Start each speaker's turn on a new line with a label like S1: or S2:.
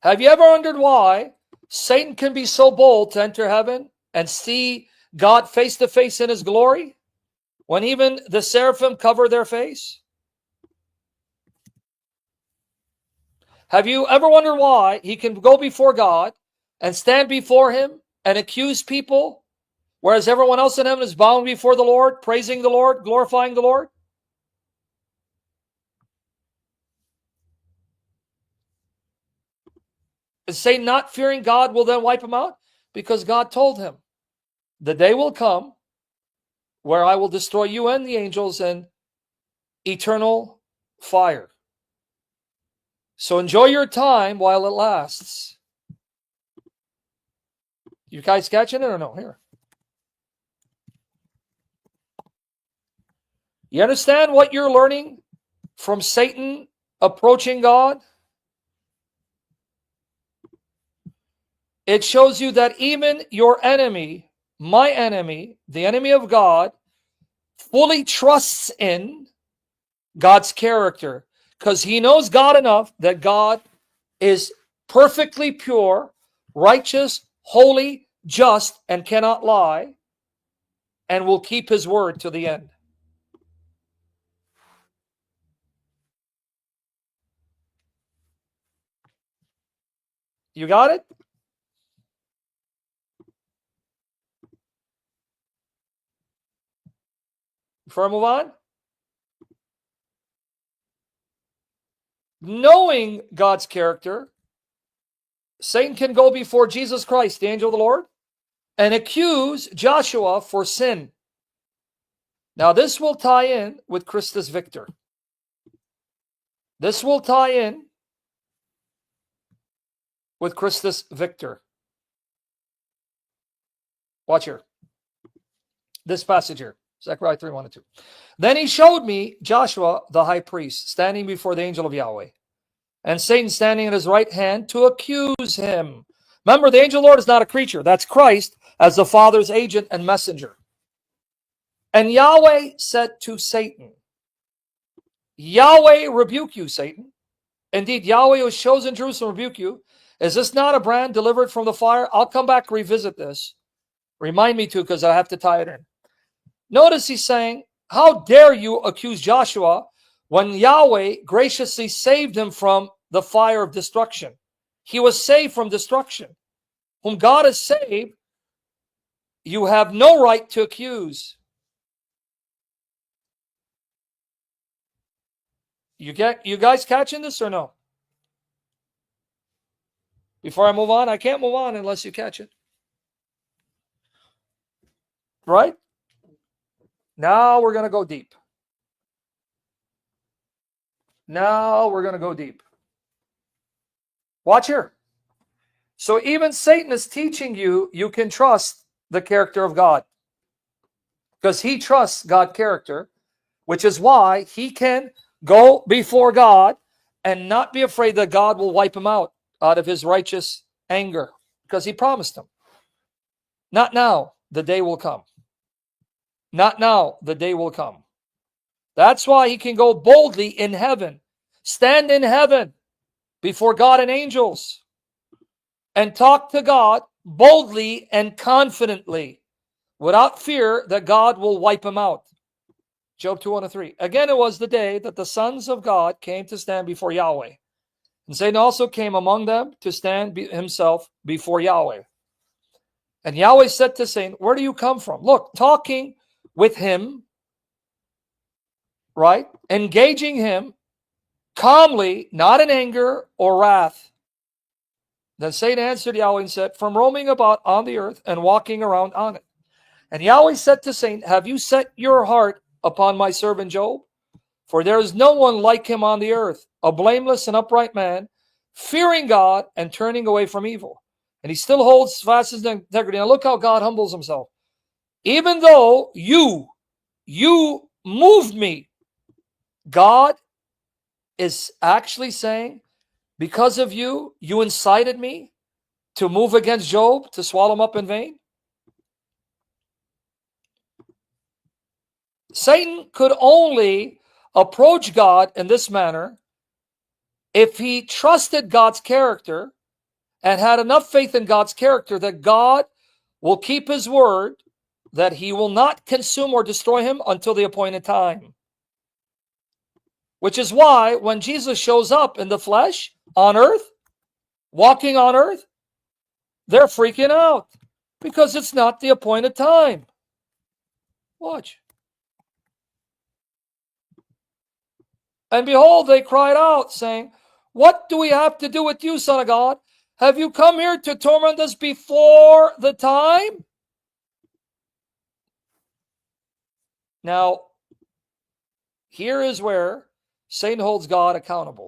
S1: Have you ever wondered why Satan can be so bold to enter heaven and see God face to face in his glory when even the seraphim cover their face? Have you ever wondered why he can go before God and stand before him and accuse people, whereas everyone else in heaven is bowing before the Lord, praising the Lord, glorifying the Lord? Is Satan not fearing God will then wipe him out? Because God told him, the day will come where I will destroy you and the angels in eternal fire. So enjoy your time while it lasts. You guys catching it or no? Here. You understand what you're learning from Satan approaching God? It shows you that even your enemy, my enemy, the enemy of God, fully trusts in God's character because he knows God enough that God is perfectly pure, righteous, holy, just, and cannot lie, and will keep his word to the end. You got it? Before I move on? Knowing God's character, Satan can go before Jesus Christ, the angel of the Lord, and accuse Joshua for sin. Now, this will tie in with Christus Victor. This will tie in with Christus Victor. Watch here. This passage here, Zechariah 3, 1 and 2. Then he showed me Joshua, the high priest, standing before the angel of Yahweh, and Satan standing at his right hand to accuse him. Remember, the angel of the Lord is not a creature. That's Christ as the Father's agent and messenger. And Yahweh said to Satan, Yahweh rebuke you, Satan. Indeed, Yahweh who has chosen Jerusalem rebuke you. Is this not a brand delivered from the fire? I'll come back and revisit this. Remind me to, because I have to tie it in. Notice he's saying, how dare you accuse Joshua when Yahweh graciously saved him from the fire of destruction? He was saved from destruction. Whom God has saved, you have no right to accuse. You guys catching this or no? Before I move on, I can't move on unless you catch it. Right? Now we're going to go deep. Now we're going to go deep. Watch here. So even Satan is teaching you, you can trust the character of God. Because he trusts God's character, which is why he can go before God and not be afraid that God will wipe him out of his righteous anger. Because he promised him. Not now, the day will come. Not now, the day will come. That's why he can go boldly in heaven, stand in heaven before God and angels, and talk to God boldly and confidently, without fear that God will wipe him out. Job 2:1-3. Again, it was the day that the sons of God came to stand before Yahweh. And Satan also came among them to stand himself before Yahweh. And Yahweh said to Satan, where do you come from? Look, talking with him, right? Engaging him calmly, not in anger or wrath. Then Satan answered Yahweh and said, from roaming about on the earth and walking around on it. And Yahweh said to Satan, have you set your heart upon my servant Job? For there is no one like him on the earth, a blameless and upright man, fearing God and turning away from evil. And he still holds fast his integrity. Now look how God humbles himself. Even though you moved me, God is actually saying, because of you, you incited me to move against Job, to swallow him up in vain. Satan could only approach God in this manner if he trusted God's character and had enough faith in God's character that God will keep his word, that he will not consume or destroy him until the appointed time. Which is why when Jesus shows up in the flesh on earth, walking on earth, they're freaking out because it's not the appointed time. Watch. And behold, they cried out, saying, "What do we have to do with you, Son of God? Have you come here to torment us before the time?" Now, here is where Satan holds God accountable.